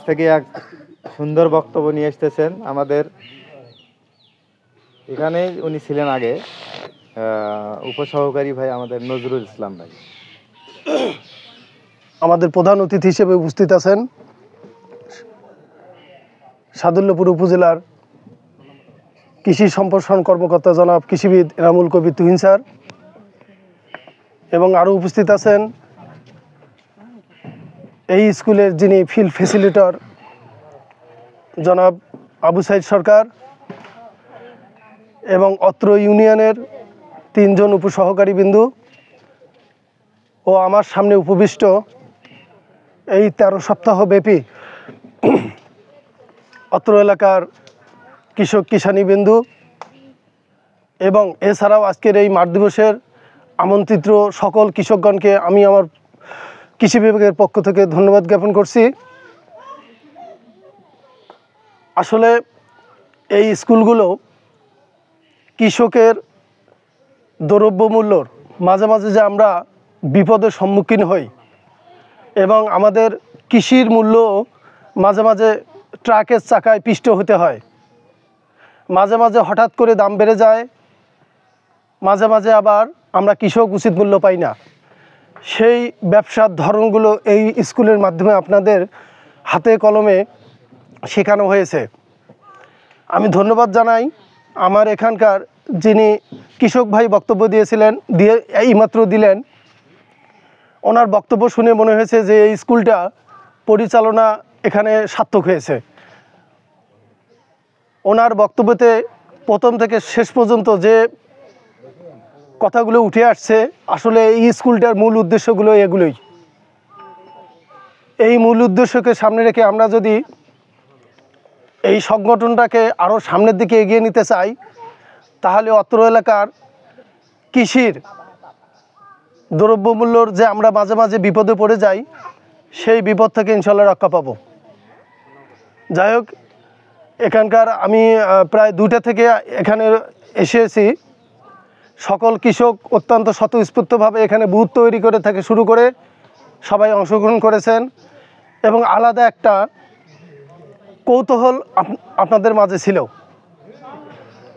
থেকে এক সুন্দর বক্তব্য নিয়ে এসেছেন আমাদের এখানে। উনি ছিলেন আগে উপসহকারী ভাই আমাদের নজরুল ইসলাম ভাই। আমাদের প্রধান অতিথি হিসেবে উপস্থিত আছেন সাদুল্যপুর উপজেলার কৃষি সম্প্রসারণ কর্মকর্তা জনাব কৃষিবিদ এনামুল কবির তুহিন স্যার, এবং আরও উপস্থিত আছেন এই স্কুলের যিনি ফিল্ড ফ্যাসিলিটর জনাব আবু সাইদ সরকার, এবং অত্র ইউনিয়নের 3 জন উপসহকারী বিন্দু ও আমার সামনে উপবিষ্ট এই 13 সপ্তাহ ব্যাপী অত্র এলাকার কৃষক কিষানী বিন্দু, এবং এছাড়াও আজকের এই মাঠ দিবসের আমন্ত্রিত সকল কৃষকগণকে আমি আমার কৃষি বিভাগের পক্ষ থেকে ধন্যবাদ জ্ঞাপন করছি। আসলে এই স্কুলগুলো কৃষকের দ্রব্যমূল্যর মাঝে মাঝে যে আমরা বিপদের সম্মুখীন হই, এবং আমাদের কৃষির মূল্য মাঝে মাঝে ট্রাকের চাকায় পিষ্ট হতে হয়, মাঝে মাঝে হঠাৎ করে দাম বেড়ে যায়, মাঝে মাঝে আবার আমরা কৃষক উচিত মূল্য পাই না। সেই ব্যবসার ধরনগুলো এই স্কুলের মাধ্যমে আপনাদের হাতে কলমে শেখানো হয়েছে। আমি ধন্যবাদ জানাই আমার এখানকার যিনি কৃষক ভাই বক্তব্য এইমাত্র দিলেন। ওনার বক্তব্য শুনে মনে হয়েছে যে এই স্কুলটা পরিচালনা এখানে সার্থক হয়েছে। ওনার বক্তব্যতে প্রথম থেকে শেষ পর্যন্ত যে কথাগুলো উঠে আসছে, আসলে এই স্কুলটার মূল উদ্দেশ্যগুলো এগুলোই। এই মূল উদ্দেশ্যকে সামনে রেখে আমরা যদি এই সংগঠনটাকে আরও সামনের দিকে এগিয়ে নিতে চাই, তাহলে অত্র এলাকার কৃষির দ্রব্যমূল্যর যে আমরা মাঝে মাঝে বিপদে পড়ে যাই, সেই বিপদ থেকে ইনশাল্লাহ রক্ষা পাবো। যাই হোক, এখানকার আমি প্রায় 2টা থেকে এখানে এসেছি। সকল কৃষক অত্যন্ত স্বতঃস্ফূর্তভাবে এখানে বুথ তৈরি করে থেকে শুরু করে সবাই অংশগ্রহণ করেছেন, এবং আলাদা একটা কৌতূহল আপনাদের মাঝে ছিল।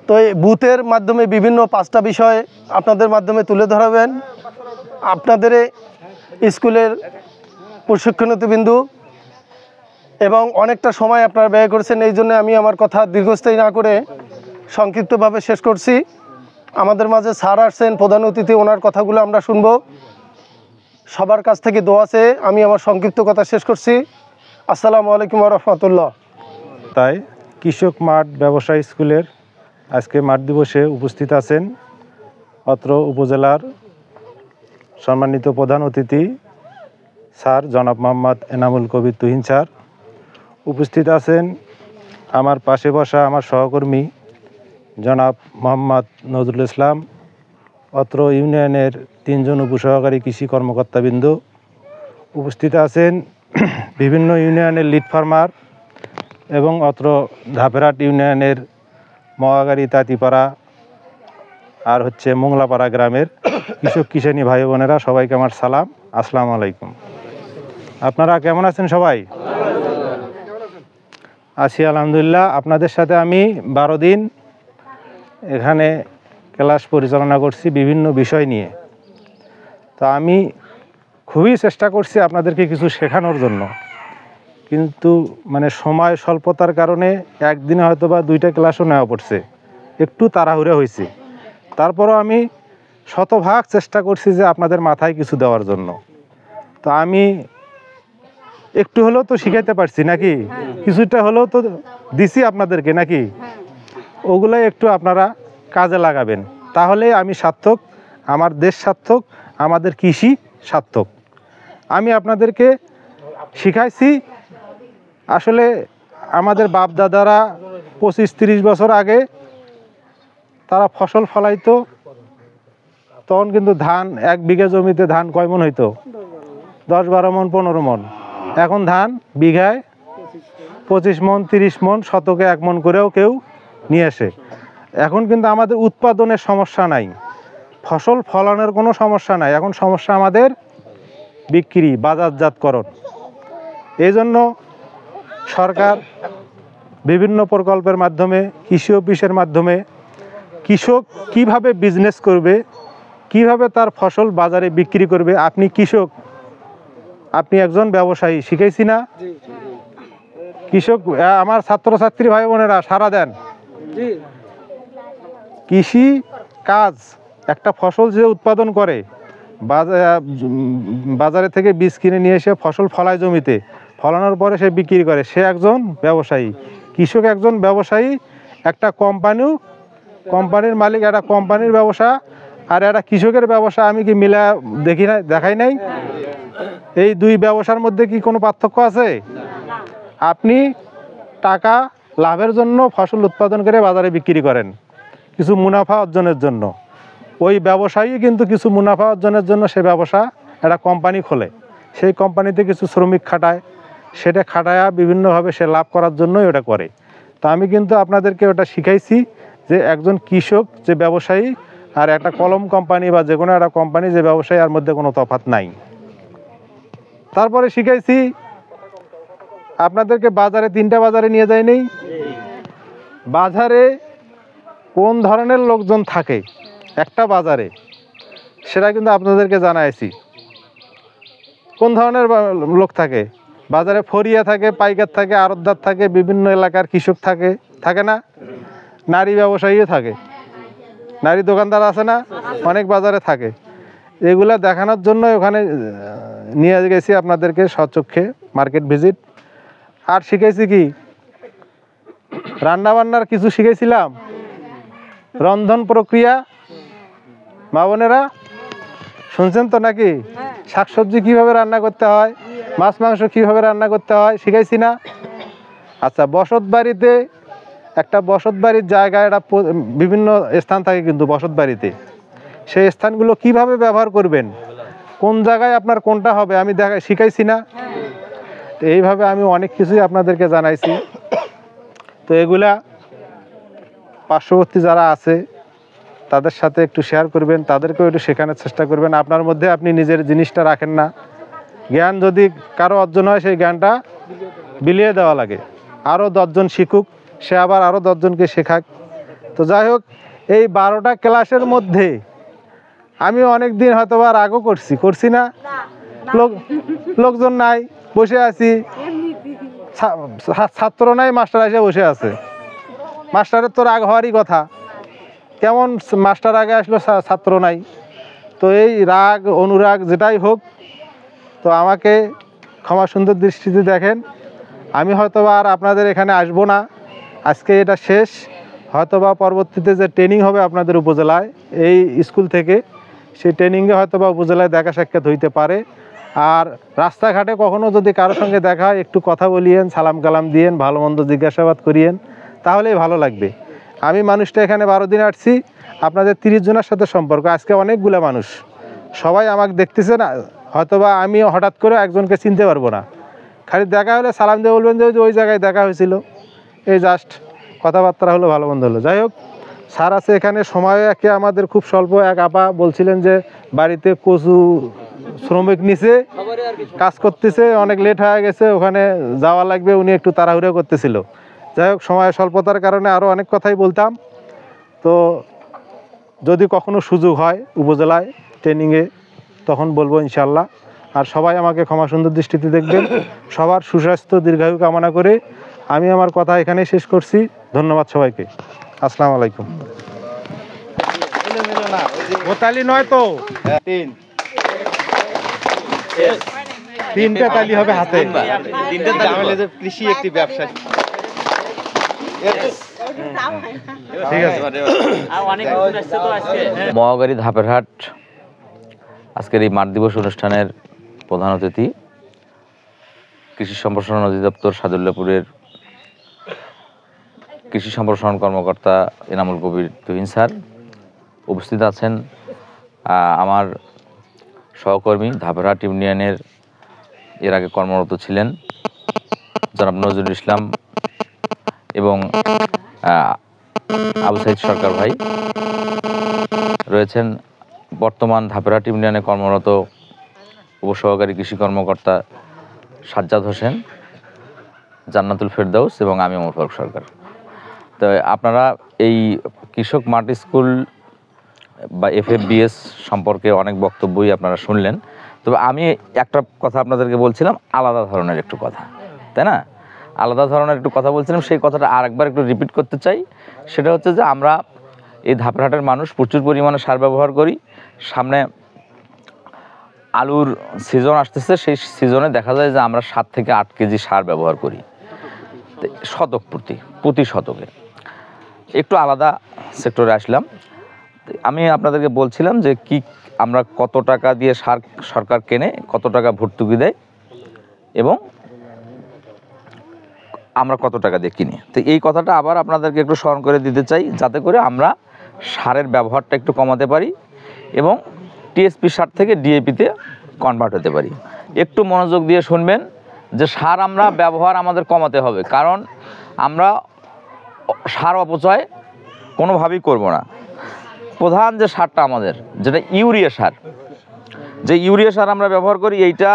তো এই বুথের মাধ্যমে বিভিন্ন 5টা বিষয় আপনাদের মাধ্যমে তুলে ধরাবেন আপনাদের স্কুলের প্রশিক্ষণার্থীবৃন্দ, এবং অনেকটা সময় আপনারা ব্যয় করেছেন। এই জন্য আমি আমার কথা দীর্ঘস্থায়ী না করে সংক্ষিপ্তভাবে শেষ করছি। আমাদের মাঝে স্যার আসছেন প্রধান অতিথি, ওনার কথাগুলো আমরা শুনব। সবার কাছ থেকে দোয়া চেয়ে আমি আমার সংক্ষিপ্ত কথা শেষ করছি। আসসালামু আলাইকুম ওয়া রাহমাতুল্লাহ। তাই কৃষক মাঠ ব্যবসায়ী স্কুলের আজকে মাঠ দিবসে উপস্থিত আছেন অত্র উপজেলার সম্মানিত প্রধান অতিথি স্যার জনাব মোহাম্মদ এনামুল কবির তুহিন স্যার। উপস্থিত আছেন আমার পাশে বসা আমার সহকর্মী জনাব মোহাম্মদ নজরুল ইসলাম, অত্র ইউনিয়নের 3 জন উপসহকারী কৃষি কর্মকর্তাবৃন্দ। উপস্থিত আছেন বিভিন্ন ইউনিয়নের লিড ফার্মার এবং অত্র ধাপেরহাট ইউনিয়নের মহাগাড়ি তাঁতিপাড়া আর মোংলাপাড়া গ্রামের কৃষক কিষানী ভাই বোনেরা, সবাইকে আমার সালাম, আসসালামু আলাইকুম। আপনারা কেমন আছেন সবাই? আছি আলহামদুলিল্লাহ। আপনাদের সাথে আমি 12 দিন এখানে ক্লাস পরিচালনা করছি বিভিন্ন বিষয় নিয়ে। তা আমি খুবই চেষ্টা করছি আপনাদেরকে কিছু শেখানোর জন্য, কিন্তু সময় স্বল্পতার কারণে একদিনে হয়তো বা 2টা ক্লাসও নেওয়া পড়ছে, একটু তাড়াহুড়ো হয়েছে। তারপরও আমি শতভাগ চেষ্টা করছি যে আপনাদের মাথায় কিছু দেওয়ার জন্য। তো আমি একটু হলেও তো শিখাইতে পারছি নাকি, কিছুটা হলেও তো দিছি আপনাদেরকে নাকি, ওগুলাই একটু আপনারা কাজে লাগাবেন, তাহলে আমি সার্থক, আমার দেশ সার্থক, আমাদের কৃষি সার্থক। আমি আপনাদেরকে শিখাইছি। আসলে আমাদের বাপ দাদারা 25-30 বছর আগে তারা ফসল ফলাইতো, তখন কিন্তু ধান 1 বিঘা জমিতে ধান কয় মণ হইতো? 10-12 মণ 15 মণ। এখন ধান বিঘায় 25 মণ 30 মণ, শতকে 1 মণ করেও কেউ নিয়ে আসে। এখন কিন্তু আমাদের উৎপাদনের সমস্যা নাই, ফসল ফলানোর কোনো সমস্যা নাই, এখন সমস্যা আমাদের বিক্রি, বাজারজাতকরণ। এই জন্য সরকার বিভিন্ন প্রকল্পের মাধ্যমে, কৃষি অফিসের মাধ্যমে কৃষক কিভাবে বিজনেস করবে, কিভাবে তার ফসল বাজারে বিক্রি করবে। আপনি কৃষক, আপনি একজন ব্যবসায়ী, শিখাইছি না? কৃষক, আমার ছাত্রছাত্রী ভাই বোনেরা সারা দেন। কৃষি কাজ, একটা ফসল যে উৎপাদন করে, বাজারে থেকে বীজ কিনে নিয়ে এসে ফসল ফলায় জমিতে, ফলানোর পরে সে বিক্রি করে, সে একজন ব্যবসায়ী। কৃষক একজন ব্যবসায়ী। একটা কোম্পানির মালিক, একটা কোম্পানির ব্যবসা আর একটা কৃষকের ব্যবসা আমি কি মিলা দেখাই নাই? এই দুই ব্যবসার মধ্যে কি কোনো পার্থক্য আছে? আপনি টাকা লাভের জন্য ফসল উৎপাদন করে বাজারে বিক্রি করেন কিছু মুনাফা অর্জনের জন্য। ওই ব্যবসায়ী কিন্তু কিছু মুনাফা অর্জনের জন্য সে ব্যবসা একটা কোম্পানি খোলে, সেই কোম্পানিতে কিছু শ্রমিক খাটায়, সেটা খাটায়া বিভিন্নভাবে সে লাভ করার জন্যই ওটা করে। তো আমি কিন্তু আপনাদেরকে ওটা শিখাইছি যে একজন কৃষক যে ব্যবসায়ী আর একটা কলম কোম্পানি বা যে কোনো একটা কোম্পানি যে ব্যবসায়ী, এর মধ্যে কোনো তফাৎ নাই। তারপরে শিখাইছি আপনাদেরকে বাজারে, 3টা বাজারে নিয়ে যায় নেই, বাজারে কোন ধরনের লোকজন থাকে একটা বাজারে, সেটা কিন্তু আপনাদেরকে জানাইছি। কোন ধরনের লোক থাকে বাজারে? ফরিয়া থাকে, পাইকার থাকে, আড়তদার থাকে, বিভিন্ন এলাকার কৃষক থাকে, থাকে না? নারী ব্যবসায়ীও থাকে, নারী দোকানদার আছে না, অনেক বাজারে থাকে। এগুলা দেখানোর জন্য ওখানে নিয়ে গেছি আপনাদেরকে সচক্ষে, মার্কেট ভিজিট। আর শিখেছি কি, রান্না বান্নার কিছু শিখেছিলাম, রন্ধন প্রক্রিয়া। মা বোনেরা শুনছেন তো নাকি? শাকসবজি কিভাবে রান্না করতে হয়, মাছ মাংস কিভাবে রান্না করতে হয়, শিখাইছি না? আচ্ছা, বসত বাড়িতে, একটা বসত বাড়ির জায়গায় একটা বিভিন্ন স্থান থাকে কিন্তু বসত বাড়িতে, সেই স্থানগুলো কিভাবে ব্যবহার করবেন, কোন জায়গায় আপনার কোনটা হবে আমি শিখাইছি না? তো এইভাবে আমি অনেক কিছুই আপনাদেরকে জানাইছি। তো এগুলা পার্শ্ববর্তী যারা আছে তাদের সাথে একটু শেয়ার করবেন, তাদেরকেও একটু শেখানোর চেষ্টা করবেন। আপনার মধ্যে আপনি নিজের জিনিসটা রাখেন না, জ্ঞান যদি কারো অর্জন হয় সেই জ্ঞানটা বিলিয়ে দেওয়া লাগে। আরও 10 জন শিখুক, সে আবার আরও 10 জনকে শেখাক। তো যাই হোক, এই 12টা ক্লাসের মধ্যে আমি অনেক দিন হয়তো আর আগেও করছি না, লোকজন নাই, বসে আছি, ছাত্র নাই, মাস্টার এসে বসে আছে। মাস্টারের তো রাগ হওয়ারই কথা, কেমন মাস্টার আগে আসলো, ছাত্র নাই। তো এই রাগ অনুরাগ যেটাই হোক, তো আমাকে ক্ষমা সুন্দর দৃষ্টিতে দেখেন। আমি হয়তোবা আর আপনাদের এখানে আসবো না, আজকে এটা শেষ। হয়তোবা পরবর্তীতে যে ট্রেনিং হবে আপনাদের উপজেলায় এই স্কুল থেকে, সেই ট্রেনিংয়ে হয়তোবা উপজেলায় দেখা সাক্ষাৎ হইতে পারে। আর রাস্তাঘাটে কখনো যদি কারোর সঙ্গে দেখা হয়, একটু কথা বলিয়েন, সালাম কালাম দিয়েন, ভালো মন্দ জিজ্ঞাসাবাদ করিয়েন, তাহলেই ভালো লাগবে। আমি মানুষটা এখানে 12 দিন আসছি, আপনাদের 30 জনের সাথে সম্পর্ক, আজকে অনেকগুলো মানুষ, সবাই আমাকে দেখতেছে না, হয়তোবা আমি হঠাৎ করে একজনকে চিনতে পারবো না, খালি দেখা হলে সালাম দিয়ে বলবেন যে ওই জায়গায় দেখা হয়েছিল, এই জাস্ট কথাবার্তা হলো, ভালো মন্দ হলো। যাই হোক, স্যার আছে এখানে, সময় একে আমাদের খুব স্বল্প। এক আপা বলছিলেন যে বাড়িতে কচু শ্রমিক নিচে কাজ করতেছে, অনেক লেট হয়ে গেছে, ওখানে যাওয়া লাগবে, উনি একটু তাড়াহুড়ো করতেছিল। যাই হোক, সময় স্বল্পতার কারণে আরও অনেক কথাই বলতাম। তো যদি কখনো সুযোগ হয় উপজেলায় ট্রেনিংয়ে, তখন বলবো ইনশাল্লাহ। আর সবাই আমাকে ক্ষমা সুন্দর দৃষ্টিতে দেখবেন। সবার সুস্বাস্থ্য দীর্ঘায়ু কামনা করে আমি আমার কথা এখানেই শেষ করছি। ধন্যবাদ সবাইকে। আসসালামু আলাইকুম। তালি নয় তো, 3টা তালি হবে হাতে। 3টা তালি, কৃষি একটি ব্যবসা। ঠিক আছে। মহাগাড়ী ধাপেরহাট আজকের এই মাঠ দিবস অনুষ্ঠানের প্রধান অতিথি কৃষি সম্প্রসারণ অধিদপ্তর সাদুল্লাপুরের কৃষি সম্প্রসারণ কর্মকর্তা এনামুল কবির তুহিন স্যার। উপস্থিত আছেন আমার সহকর্মী ধাপেরহাট ইউনিয়নের এর আগে কর্মরত ছিলেন জনাব নজরুল ইসলাম এবং আবু সাইদ সরকার ভাই। রয়েছেন বর্তমান ধাপেরহাট ইউনিয়নে কর্মরত উপসহকারী কৃষি কর্মকর্তা সাজ্জাদ হোসেন জান্নাতুল ফেরদাউস এবং আমি ওমর ফারুক সরকার। তো আপনারা এই কৃষক মাঠ স্কুল বা FFBS সম্পর্কে অনেক বক্তব্যই আপনারা শুনলেন। তবে আমি একটা কথা আপনাদেরকে বলছিলাম, আলাদা ধরনের একটু কথা, তাই না? আলাদা ধরনের একটু কথা বলছিলাম, সেই কথাটা আরেকবার একটু রিপিট করতে চাই। সেটা হচ্ছে যে আমরা এই ধাপেরহাটের মানুষ প্রচুর পরিমাণে সার ব্যবহার করি। সামনে আলুর সিজন আসতেছে, সেই সিজনে দেখা যায় যে আমরা 7 থেকে 8 কেজি সার ব্যবহার করি শতক প্রতি শতকে। একটু আলাদা সেক্টরে আসলাম। আমি আপনাদেরকে বলছিলাম যে আমরা কত টাকা দিয়ে সার সরকার কেনে, কত টাকা ভর্তুকি দেয় এবং আমরা কত টাকা দিয়ে কিনি। তো এই কথাটা আবার আপনাদেরকে একটু স্মরণ করে দিতে চাই, যাতে করে আমরা সারের ব্যবহারটা একটু কমাতে পারি এবং টিএসপি সার থেকে ডিএপিতে কনভার্ট হতে পারি। একটু মনোযোগ দিয়ে শুনবেন যে সার আমরা ব্যবহার আমাদের কমাতে হবে, কারণ আমরা সার অপচয় কোনোভাবেই করব না। প্রধান যে সারটা আমাদের, যেটা ইউরিয়া সার, যে ইউরিয়া সার আমরা ব্যবহার করি, এইটা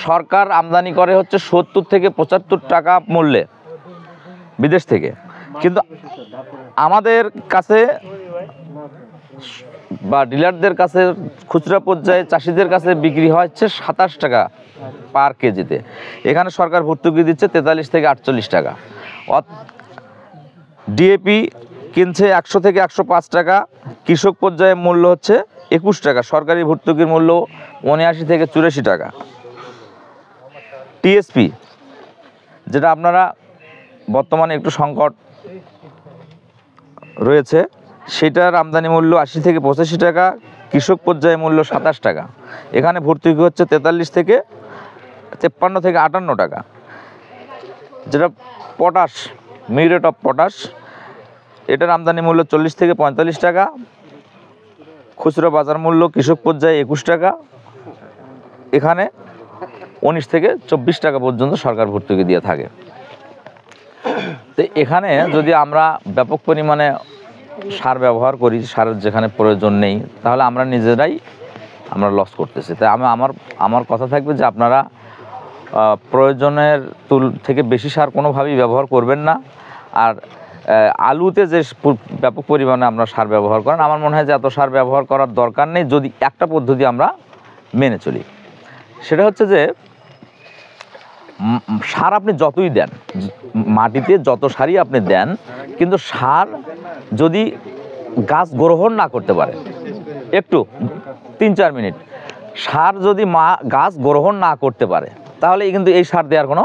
সরকার আমদানি করে হচ্ছে 70 থেকে 75 টাকা মূল্যে বিদেশ থেকে, কিন্তু আমাদের কাছে বা ডিলারদের কাছে খুচরা পর্যায়ে চাষিদের কাছে বিক্রি হচ্ছে 27 টাকা পার কেজিতে। এখানে সরকার ভর্তুকি দিচ্ছে 43 থেকে 48 টাকা। ডিএপি কিনছে 100 থেকে 105 টাকা, কৃষক পর্যায়ে মূল্য হচ্ছে 21 টাকা, সরকারি ভর্তুকির মূল্য 79 থেকে 84 টাকা। টিএসপি, যেটা আপনারা বর্তমানে একটু সংকট রয়েছে, সেটার আমদানি মূল্য 80 থেকে 85 টাকা, কৃষক পর্যায়ে মূল্য 27 টাকা। এখানে ভর্তুকি হচ্ছে 43 থেকে 53 থেকে 58 টাকা। যেটা পটাশ, মিউরেট অফ পটাশ, এটার আমদানি মূল্য 40 থেকে 45 টাকা, খুচরা বাজার মূল্য কৃষক পর্যায়ে 21 টাকা। এখানে 19 থেকে 24 টাকা পর্যন্ত সরকার ভর্তুকি দিয়ে থাকে। তো এখানে যদি আমরা ব্যাপক পরিমাণে সার ব্যবহার করি, সারের যেখানে প্রয়োজন নেই, তাহলে আমরা নিজেরাই লস করতেছি। তাই আমার কথা থাকবে যে আপনারা প্রয়োজনের থেকে বেশি সার কোনোভাবেই ব্যবহার করবেন না। আর আলুতে যে ব্যাপক পরিমাণে আমরা সার ব্যবহার করেন, আমার মনে হয় যে এত সার ব্যবহার করার দরকার নেই, যদি একটা পদ্ধতি আমরা মেনে চলি। সেটা হচ্ছে যে সার আপনি যতই দেন, মাটিতে যত সারই আপনি দেন, কিন্তু সার যদি গাছ গ্রহণ না করতে পারে, একটু 3-4 মিনিট সার যদি গাছ গ্রহণ না করতে পারে, তাহলে কিন্তু এই সার দেওয়ার কোনো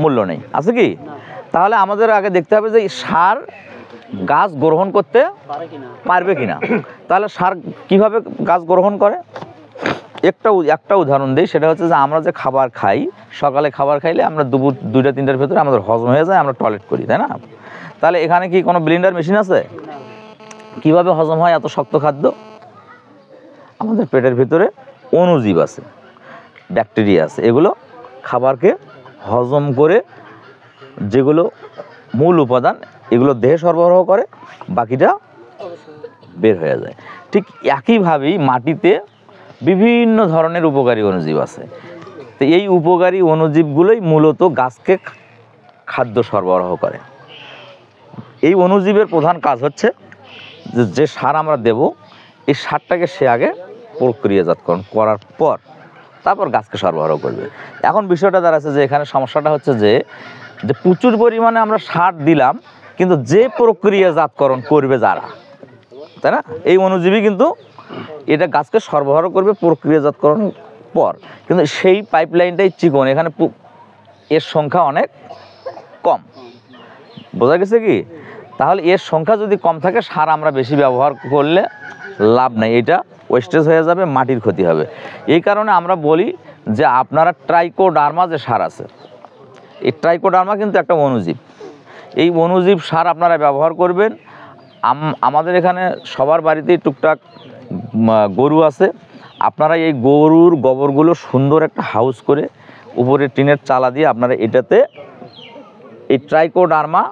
মূল্য নেই, আছে কি? তাহলে আমাদের আগে দেখতে হবে যে সার গাছ গ্রহণ করতে পারবে কিনা। তাহলে সার কিভাবে গাছ গ্রহণ করে, একটা উদাহরণ দিই। সেটা হচ্ছে যে আমরা যে খাবার খাই, সকালে খাবার খাইলে আমরা দুপুর 2টা-3টার ভেতরে আমাদের হজম হয়ে যায়, আমরা টয়লেট করি, তাই না? তাহলে এখানে কি কোনো ব্লেন্ডার মেশিন আছে? কিভাবে হজম হয় এত শক্ত খাদ্য? আমাদের পেটের ভিতরে অণুজীব আছে, ব্যাকটেরিয়া আছে, এগুলো খাবারকে হজম করে, যেগুলো মূল উপাদান, এগুলো দেহে সরবরাহ করে, বাকিটা বের হয়ে যায়। ঠিক একইভাবেই মাটিতে বিভিন্ন ধরনের উপকারী অণুজীব আছে। তো এই উপকারী অণুজীবগুলোই মূলত গাছকে খাদ্য সরবরাহ করে। এই অণুজীবের প্রধান কাজ হচ্ছে যে সার আমরা দেব, এই সারটাকে সে আগে প্রক্রিয়াজাতকরণ করার পর তারপর গাছকে সরবরাহ করবে। এখন বিষয়টা দাঁড়াচ্ছে যে এখানে সমস্যাটা হচ্ছে যে প্রচুর পরিমাণে আমরা সার দিলাম, কিন্তু যে প্রক্রিয়াজাতকরণ করবে যারা, তাই না, এই অণুজীবী কিন্তু এটা গাছকে সরবরাহ করবে প্রক্রিয়াজাতকরণ পর, কিন্তু সেই পাইপলাইনটাই চিকন, এখানে এর সংখ্যা অনেক কম। বোঝা গেছে কি? তাহলে এর সংখ্যা যদি কম থাকে, সার আমরা বেশি ব্যবহার করলে লাভ নেই, এটা ওয়েস্টেজ হয়ে যাবে, মাটির ক্ষতি হবে। এই কারণে আমরা বলি যে আপনারা ট্রাইকোডার্মা যে সার আছে, এই ট্রাইকোডার্মা কিন্তু একটা অণুজীব। এই অণুজীব সার আপনারা ব্যবহার করবেন। আমাদের এখানে সবার বাড়িতেই টুকটাক গরু আছে। আপনারা এই গরুর গোবরগুলো সুন্দর একটা হাউস করে উপরে টিনের চালা দিয়ে আপনারা এটাতে এই ট্রাইকোডার্মা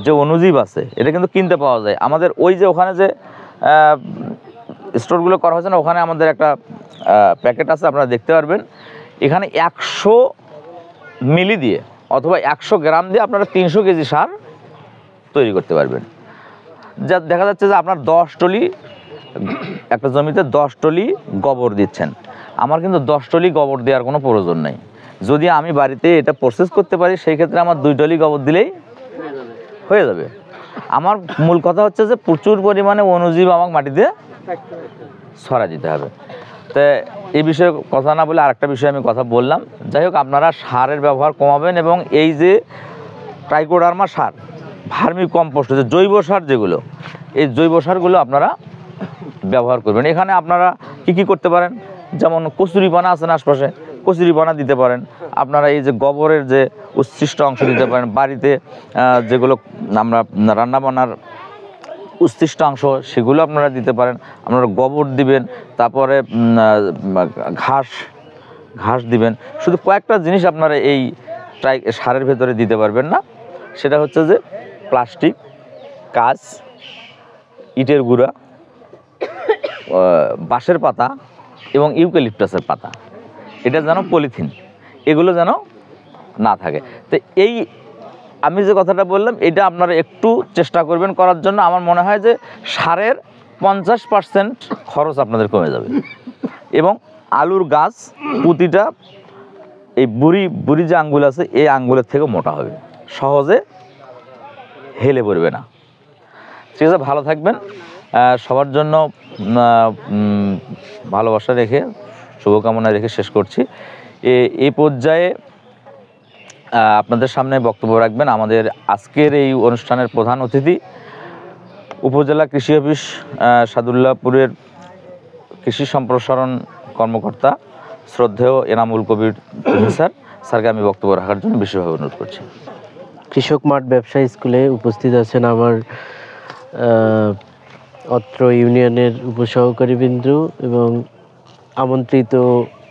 যে অণুজীব আছে, এটা কিন্তু কিনতে পাওয়া যায়। আমাদের ওই যে ওখানে যে স্টোরগুলো করা হয়েছে না, ওখানে আমাদের একটা প্যাকেট আছে, আপনারা দেখতে পারবেন। এখানে 100 মিলি দিয়ে অথবা 100 গ্রাম দিয়ে আপনারা 300 কেজি সার তৈরি করতে পারবেন। যা দেখা যাচ্ছে যে আপনার 10 টলি একটা জমিতে 10 টলি গোবর দিচ্ছেন, আমার কিন্তু 10 টলি গোবর দেওয়ার কোনো প্রয়োজন নেই। যদি আমি বাড়িতে এটা প্রসেস করতে পারি সেই ক্ষেত্রে আমার 2 টলি গোবর দিলেই হয়ে যাবে। আমার মূল কথা হচ্ছে যে প্রচুর পরিমাণে অণুজীব আমাকে মাটিতে ছড়া দিতে হবে। তো এই বিষয়ে কথা না বলে আরেকটা বিষয়ে আমি কথা বললাম। যাই হোক, আপনারা সারের ব্যবহার কমাবেন এবং এই যে ট্রাইকোডার্মা সার, ভার্মি কম্পোস্ট, যে জৈব সার যেগুলো, এই জৈব সারগুলো আপনারা ব্যবহার করবেন। এখানে আপনারা কি করতে পারেন, যেমন কচুরিপানা আছেন আশপাশে, কচুরিপানা দিতে পারেন। আপনারা এই যে গোবরের যে উচ্ছিষ্ট অংশ দিতে পারেন, বাড়িতে যেগুলো আমরা রান্নাবান্নার উচ্ছিষ্ট অংশ সেগুলো আপনারা দিতে পারেন। আপনারা গোবর দিবেন, তারপরে ঘাস দিবেন। শুধু কয়েকটা জিনিস আপনারা এই সারের ভেতরে দিতে পারবেন না, সেটা হচ্ছে যে প্লাস্টিক, কাঁচ, ইটের গুঁড়া, বাঁশের পাতা এবং ইউক্যালিপটাসের পাতা, এটা যেন পলিথিন, এগুলো যেন না থাকে। তো এই আমি যে কথাটা বললাম এটা আপনারা একটু চেষ্টা করবেন করার জন্য। আমার মনে হয় যে সারের 50% খরচ আপনাদের কমে যাবে এবং আলুর গাছ প্রতিটা এই বুড়ি যে আঙ্গুল আছে এই আঙ্গুলের থেকে মোটা হবে, সহজে হেলে পড়বে না। ঠিক আছে, ভালো থাকবেন। সবার জন্য ভালোবাসা রেখে, শুভকামনা রেখে শেষ করছি। এই পর্যায়ে আপনাদের সামনে বক্তব্য রাখবেন আমাদের আজকের এই অনুষ্ঠানের প্রধান অতিথি, উপজেলা কৃষি অফিস সাদুল্লাপুরের কৃষি সম্প্রসারণ কর্মকর্তা শ্রদ্ধেয় এনামুল কবির স্যারকে আমি বক্তব্য রাখার জন্য বিশেষভাবে অনুরোধ করছি। কৃষক মাঠ ব্যবসা স্কুলে উপস্থিত আছেন আমার অত্র ইউনিয়নের উপসহকারীবৃন্দ এবং আমন্ত্রিত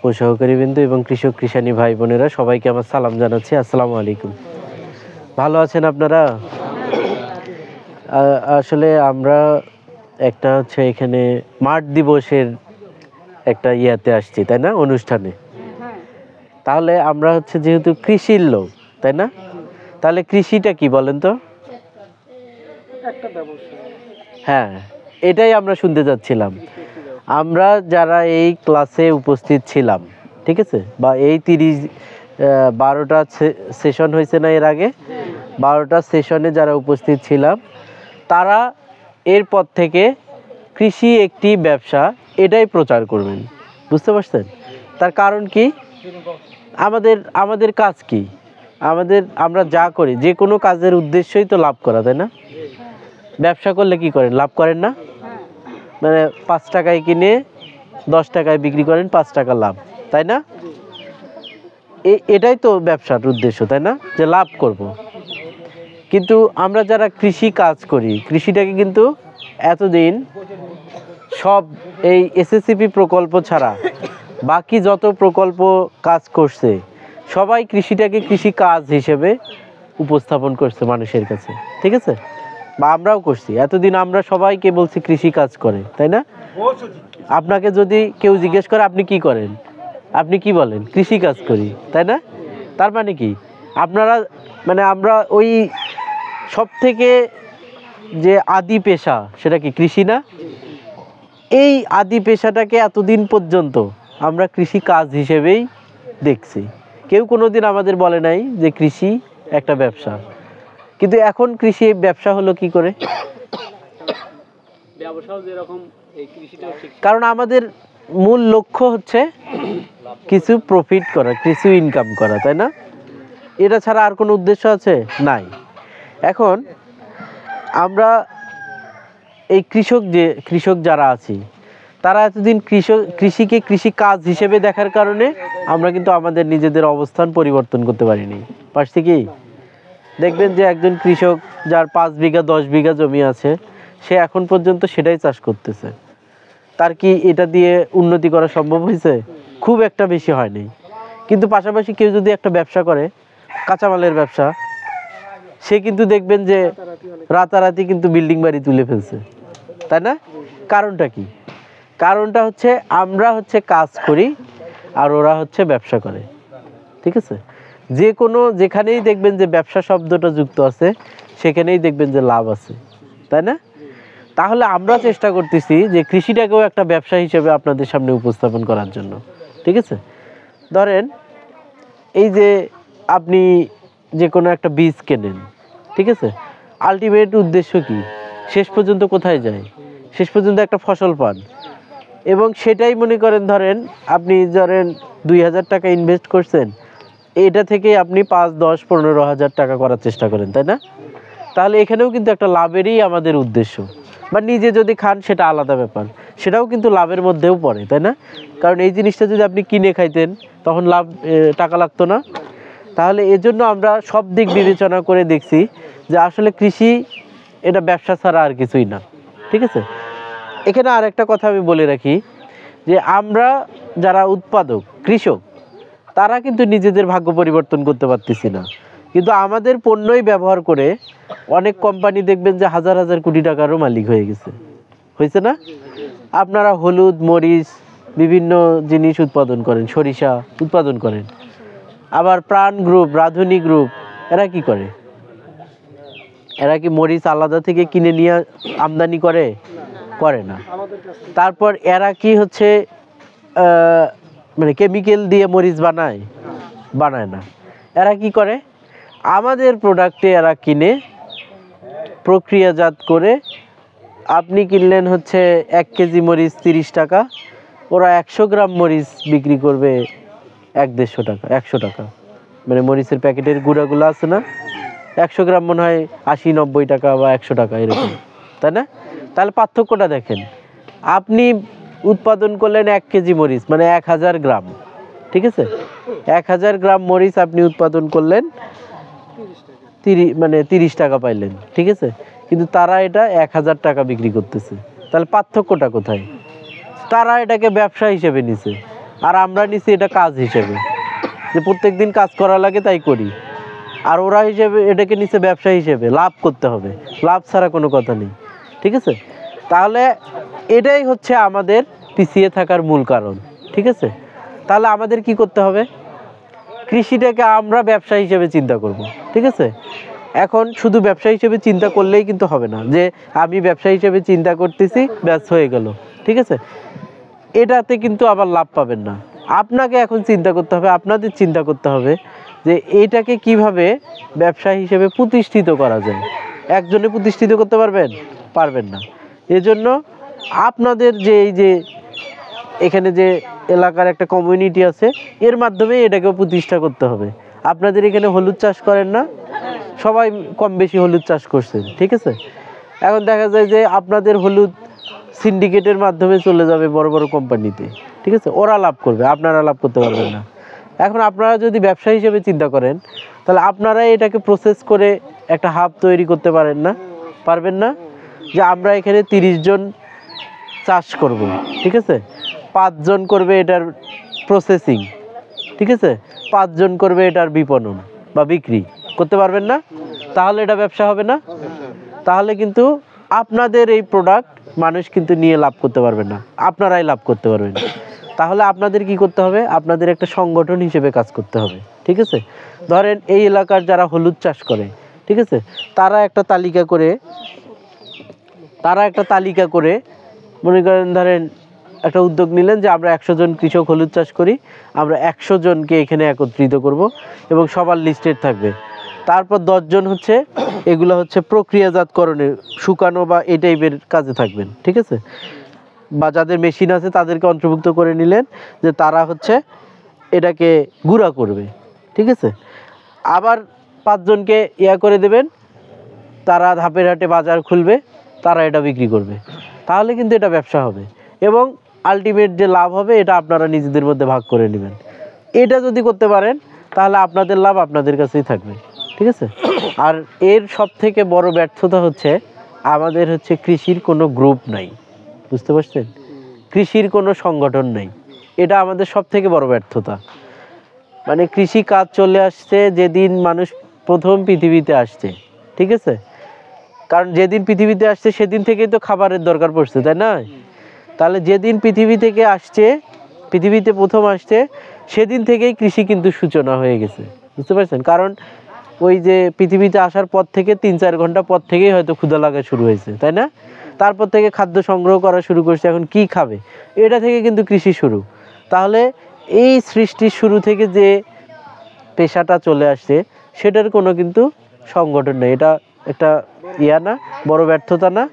উপসহকারীবৃন্দ এবং কৃষক কৃষানী ভাই বোনেরা, সবাইকে আমার সালাম জানাচ্ছি। আসসালামু আলাইকুম। ভালো আছেন আপনারা? আসলে আমরা একটা হচ্ছে এখানে মাঠ দিবসের একটা ইয়াতে আসছি, তাই না, অনুষ্ঠানে। তাহলে আমরা হচ্ছে যেহেতু কৃষির লোক, তাই না, তাহলে কৃষিটা কি বলেন তো? হ্যাঁ, এটাই আমরা শুনতে যাচ্ছিলাম। আমরা যারা এই ক্লাসে উপস্থিত ছিলাম, ঠিক আছে, বা এই 12টা সেশন হয়েছে না এর আগে, 12টা সেশনে যারা উপস্থিত ছিলাম তারা এরপর থেকে কৃষি একটি ব্যবসা এটাই প্রচার করবেন। বুঝতে পারছেন? তার কারণ কি, আমাদের কাজ কি, আমরা যা করি যে কোনো কাজের উদ্দেশ্যই তো লাভ করা, তাই না? ব্যবসা করলে কি করেন, লাভ করেন না? মানে 5 টাকায় কিনে 10 টাকায় বিক্রি করেন, 5 টাকা লাভ, তাই না? এটাই তো ব্যবসার উদ্দেশ্য, তাই না, যে লাভ করব। কিন্তু আমরা যারা কৃষি কাজ করি, কৃষিটাকে কিন্তু এতদিন সব এই এসএসসিপি প্রকল্প ছাড়া বাকি যত প্রকল্প কাজ করছে সবাই কৃষিটাকে কৃষি কাজ হিসেবে উপস্থাপন করছে মানুষের কাছে, ঠিক আছে, বা আমরাও করছি। এতদিন আমরা সবাইকে বলছি কৃষি কাজ করে, তাই না? আপনাকে যদি কেউ জিজ্ঞেস করে আপনি কি করেন, আপনি কি বলেন? কৃষি কাজ করি, তাই না? তার মানে কি, আমরা ওই সব থেকে যে আদি পেশা সেটা কি কৃষি না? এই আদি পেশাটাকে এতদিন পর্যন্ত আমরা কৃষি কাজ হিসেবেই দেখছি। কেউ কোনোদিন আমাদের বলে নাই যে কৃষি একটা ব্যবসা। কিন্তু এখন কৃষি ব্যবসা হলো কি করে? কারণ আমাদের মূল লক্ষ্য হচ্ছে কিছু প্রফিট করা, কিছু ইনকাম করা, তাই না? এটা ছাড়া আর কোনো উদ্দেশ্য আছে? নাই। এখন আমরা এই কৃষক যারা আছি তারা এতদিন কৃষিকে কৃষি কাজ হিসেবে দেখার কারণে আমরা কিন্তু আমাদের নিজেদের অবস্থান পরিবর্তন করতে পারিনি। পারছি কি? দেখবেন যে একজন কৃষক যার 5 বিঘা 10 বিঘা জমি আছে, সে এখন পর্যন্ত সেটাই চাষ করতেছে। তার কি এটা দিয়ে উন্নতি করা সম্ভব হয়েছে? খুব একটা বেশি হয়নি। কিন্তু পাশাপাশি কেউ যদি একটা ব্যবসা করে, কাঁচামালের ব্যবসা, সে কিন্তু দেখবেন যে রাতারাতি কিন্তু বিল্ডিং বাড়ি তুলে ফেলছে, তাই না? কারণটা কি? কারণটা হচ্ছে আমরা হচ্ছে কাজ করি আর ওরা হচ্ছে ব্যবসা করে, ঠিক আছে? যে কোনো যেখানেই দেখবেন যে ব্যবসা শব্দটা যুক্ত আছে সেখানেই দেখবেন যে লাভ আছে, তাই না? তাহলে আমরা চেষ্টা করতেছি যে কৃষিটাকেও একটা ব্যবসা হিসেবে আপনাদের সামনে উপস্থাপন করার জন্য, ঠিক আছে? ধরেন এই যে আপনি যে কোনো একটা বীজ কেনেন, ঠিক আছে, আলটিমেট উদ্দেশ্য কি? শেষ পর্যন্ত কোথায় যায়? শেষ পর্যন্ত একটা ফসল পান, এবং সেটাই মনে করেন ধরেন আপনি ধরেন 2000 টাকা ইনভেস্ট করছেন, এটা থেকে আপনি 5, 10, 15,000 টাকা করার চেষ্টা করেন, তাই না? তাহলে এখানেও কিন্তু একটা লাভেরই আমাদের উদ্দেশ্য। বা নিজে যদি খান সেটা আলাদা ব্যাপার, সেটাও কিন্তু লাভের মধ্যেও পড়ে, তাই না? কারণ এই জিনিসটা যদি আপনি কিনে খাইতেন তখন টাকা লাগতো না। তাহলে এজন্য আমরা সব দিক বিবেচনা করে দেখছি যে আসলে কৃষি এটা ব্যবসা ছাড়া আর কিছুই না, ঠিক আছে? এখানে আর একটা কথা আমি বলে রাখি যে আমরা যারা উৎপাদক কৃষক তারা কিন্তু নিজেদের ভাগ্য পরিবর্তন করতে পারতেছি না, কিন্তু আমাদের পণ্যই ব্যবহার করে অনেক কোম্পানি দেখবেন যে হাজার হাজার কোটি টাকারও মালিক হয়ে গেছে, হয়েছে না? আপনারা হলুদ, মরিচ, বিভিন্ন জিনিস উৎপাদন করেন, সরিষা উৎপাদন করেন। আবার প্রাণ গ্রুপ, রাধুনী গ্রুপ, এরা কি করে? এরা কি মরিচ আলাদা থেকে কিনে নিয়ে আমদানি করে? করে না। তারপর এরা কি হচ্ছে মানে কেমিক্যাল দিয়ে মরিচ বানায়? বানায় না। এরা কি করে? আমাদের প্রোডাক্টে এরা কিনে প্রক্রিয়াজাত করে, আপনি কিনলেন হচ্ছে 1 কেজি মরিচ 30 টাকা, ওরা 100 গ্রাম মরিচ বিক্রি করবে 150 টাকা, 100 টাকা। মানে মরিচের প্যাকেটের গুঁড়াগুলো আছে না, 100 গ্রাম মনে হয় 80-90 টাকা বা 100 টাকা এরকম, তাই না? তাহলে পার্থক্যটা দেখেন, আপনি উৎপাদন করলেন 1 কেজি মরিচ মানে 1000 গ্রাম, ঠিক আছে? 1000 গ্রাম মরিচ আপনি উৎপাদন করলেন 30 টাকা পাইলেন, ঠিক আছে? কিন্তু তারা এটা 1000 টাকা বিক্রি করতেছে। তাহলে পার্থক্যটা কোথায়? তারা এটাকে ব্যবসা হিসেবে নিছে, আর আমরা নিছি এটা কাজ হিসেবে, যে প্রত্যেক দিন কাজ করা লাগে তাই করি। আর ওরা হিসেবে এটাকে নিচে ব্যবসা হিসেবে, লাভ করতে হবে, লাভ ছাড়া কোনো কথা নেই, ঠিক আছে? তাহলে এটাই হচ্ছে আমাদের পিছিয়ে থাকার মূল কারণ, ঠিক আছে? তাহলে আমাদের কি করতে হবে? কৃষিটাকে আমরা ব্যবসা হিসেবে চিন্তা করব, ঠিক আছে? এখন শুধু ব্যবসা হিসেবে চিন্তা করলেই কিন্তু হবে না, যে আমি ব্যবসা হিসেবে চিন্তা করতেছি ব্যাস হয়ে গেল, ঠিক আছে? এটাতে কিন্তু আবার লাভ পাবেন না। আপনাকে এখন চিন্তা করতে হবে, আপনাদের চিন্তা করতে হবে যে এইটাকে কিভাবে ব্যবসা হিসেবে প্রতিষ্ঠিত করা যায়। একজনে প্রতিষ্ঠিত করতে পারবেন? পারবেন না। এজন্য আপনাদের যে এই যে এখানে যে এলাকার একটা কমিউনিটি আছে, এর মাধ্যমে এটাকেও প্রতিষ্ঠা করতে হবে। আপনাদের এখানে হলুদ চাষ করেন না? সবাই কম বেশি হলুদ চাষ করছেন, ঠিক আছে? এখন দেখা যায় যে আপনাদের হলুদ সিন্ডিকেটের মাধ্যমে চলে যাবে বড় বড় কোম্পানিতে, ঠিক আছে? ওরা লাভ করবে, আপনারা লাভ করতে পারবেন না। এখন আপনারা যদি ব্যবসা হিসেবে চিন্তা করেন, তাহলে আপনারা এটাকে প্রসেস করে একটা হাব তৈরি করতে পারেন না? পারবেন না? যে আমরা এখানে 30 জন চাষ করব, ঠিক আছে? 5 জন করবে এটার প্রসেসিং, ঠিক আছে? 5 জন করবে এটার বিপণন বা বিক্রি, করতে পারবেন না? তাহলে এটা ব্যবসা হবে না। তাহলে কিন্তু আপনাদের এই প্রোডাক্ট মানুষ কিন্তু নিয়ে লাভ করতে পারবেন না, আপনারাই লাভ করতে পারবেন। তাহলে আপনাদের কি করতে হবে? আপনাদের একটা সংগঠন হিসেবে কাজ করতে হবে, ঠিক আছে? ধরেন এই এলাকার যারা হলুদ চাষ করে, ঠিক আছে, তারা একটা তালিকা করে মনে করেন ধরেন একটা উদ্যোগ নিলেন যে আমরা 100 জন কৃষক হলুদ চাষ করি, আমরা 100 জনকে এখানে একত্রিত করব এবং সবার লিস্টেড থাকবে। তারপর 10 জন হচ্ছে এগুলো হচ্ছে প্রক্রিয়াজাতকরণে, শুকানো বা এই টাইপের কাজে থাকবেন, ঠিক আছে? বা যাদের মেশিন আছে তাদেরকে অন্তর্ভুক্ত করে নিলেন যে তারা হচ্ছে এটাকে গুঁড়া করবে, ঠিক আছে? আবার 5 জনকে করে দেবেন, তারা ধাপের হাটে বাজার খুলবে, তারা এটা বিক্রি করবে। তাহলে কিন্তু এটা ব্যবসা হবে এবং আলটিমেট যে লাভ হবে এটা আপনারা নিজেদের মধ্যে ভাগ করে নেবেন। এটা যদি করতে পারেন তাহলে আপনাদের লাভ আপনাদের কাছেই থাকবে, ঠিক আছে? আর এর সব থেকে বড় ব্যর্থতা হচ্ছে আমাদের হচ্ছে কৃষির কোনো গ্রুপ নাই, বুঝতে পারছেন? কৃষির কোনো সংগঠন নাই, এটা আমাদের সব থেকে বড় ব্যর্থতা। মানে কৃষি কাজ চলে আসছে যেদিন মানুষ প্রথম পৃথিবীতে আসছে, ঠিক আছে? কারণ যেদিন পৃথিবীতে আসছে সেদিন থেকেই তো খাবারের দরকার পড়ছে, তাই না? তাহলে যেদিন পৃথিবী থেকে আসছে, পৃথিবীতে প্রথম আসছে, সেদিন থেকেই কৃষি কিন্তু সূচনা হয়ে গেছে, বুঝতে পারছেন? কারণ ওই যে পৃথিবীতে আসার পর থেকে 3-4 ঘন্টা পর থেকেই হয়তো ক্ষুধা লাগা শুরু হয়েছে, তাই না? তারপর থেকে খাদ্য সংগ্রহ করা শুরু করছে, এখন কি খাবে, এটা থেকে কিন্তু কৃষি শুরু। তাহলে এই সৃষ্টির শুরু থেকে যে পেশাটা চলে আসছে সেটার কোনো কিন্তু সংগঠন নেই। এটা একটা না, বড় ব্যর্থতা না?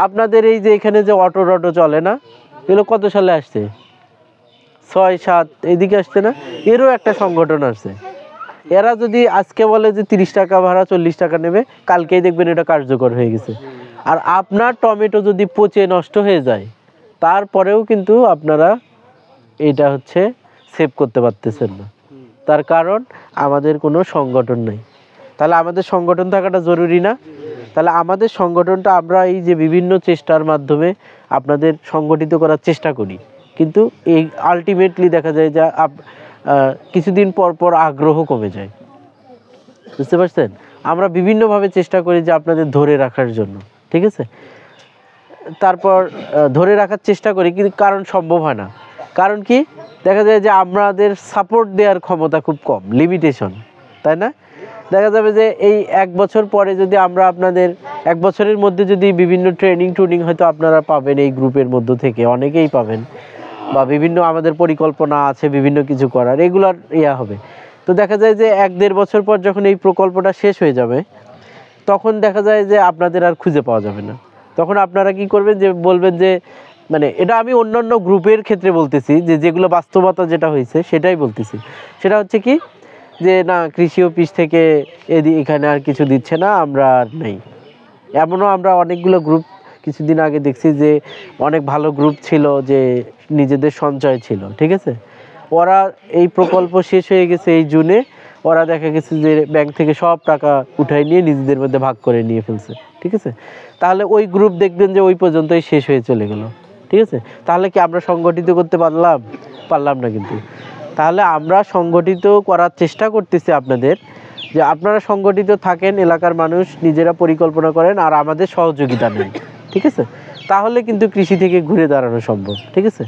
আপনাদের এই যে এখানে যে অটো চলে না, এগুলো কত সালে আসছে? 6-7 এইদিকে আসছে না? এরও একটা সংগঠন আসছে। এরা যদি আজকে বলে যে 30 টাকা ভাড়া 40 টাকা নেবে, কালকেই দেখবেন এটা কার্যকর হয়ে গেছে। আর আপনার টমেটো যদি পচে নষ্ট হয়ে যায়, তারপরেও কিন্তু আপনারা এটা হচ্ছে সেভ করতে পারতেছেন না। তার কারণ আমাদের কোনো সংগঠন নেই। তাহলে আমাদের সংগঠন থাকাটা জরুরি না? তাহলে আমাদের সংগঠনটা আমরা এই যে বিভিন্ন চেষ্টার মাধ্যমে আপনাদের সংগঠিত করার চেষ্টা করি, কিন্তু এই আলটিমেটলি দেখা যায় যে কিছুদিন পর আগ্রহ কমে যায়। বুঝতে পারছেন? আমরা বিভিন্নভাবে চেষ্টা করি যে আপনাদের ধরে রাখার জন্য, ঠিক আছে? তারপর ধরে রাখার চেষ্টা করি, কিন্তু কারণ সম্ভব হয় না। কারণ কি? দেখা যায় যে আমাদের সাপোর্ট দেওয়ার ক্ষমতা খুব কম, লিমিটেশন, তাই না? দেখা যাবে যে এই 1 বছর পরে যদি আমরা আপনাদের 1 বছরের মধ্যে যদি বিভিন্ন ট্রেনিং হয়তো আপনারা পাবেন এই গ্রুপের মধ্য থেকে, অনেকেই পাবেন, বা বিভিন্ন আমাদের পরিকল্পনা আছে বিভিন্ন কিছু করার, রেগুলার হবে। তো দেখা যায় যে 1-1.5 বছর পর যখন এই প্রকল্পটা শেষ হয়ে যাবে, তখন দেখা যায় যে আপনাদের আর খুঁজে পাওয়া যাবে না। তখন আপনারা কি করবেন, যে বলবেন যে, মানে এটা আমি অন্যান্য গ্রুপের ক্ষেত্রে বলতেছি, যে যেগুলো বাস্তবতা যেটা হয়েছে সেটাই বলতেছি। সেটা হচ্ছে কি, যে না, কৃষি অফিস থেকে এখানে আর কিছু দিচ্ছে না, আমরা আর নেই। এমনও আমরা অনেকগুলো গ্রুপ কিছুদিন আগে দেখছি যে অনেক ভালো গ্রুপ ছিল, যে নিজেদের সঞ্চয় ছিল, ঠিক আছে? ওরা এই প্রকল্প শেষ হয়ে গেছে এই জুনে, ওরা দেখা গেছে যে ব্যাংক থেকে সব টাকা উঠাই নিয়ে নিজেদের মধ্যে ভাগ করে নিয়ে ফেলছে, ঠিক আছে? তাহলে ওই গ্রুপ দেখবেন যে ওই পর্যন্তই শেষ হয়ে চলে গেল, ঠিক আছে? তাহলে কি আমরা সংগঠিত করতে পারলাম না কিন্তু। তাহলে আমরা সংগঠিত করার চেষ্টা করতেছি আপনাদের, যে আপনারা সংগঠিত থাকেন, এলাকার মানুষ নিজেরা পরিকল্পনা করেন আর আমাদের সহযোগিতা নেন, ঠিক আছে? তাহলে কিন্তু কৃষি থেকে ঘুরে দাঁড়ানো সম্ভব, ঠিক আছে?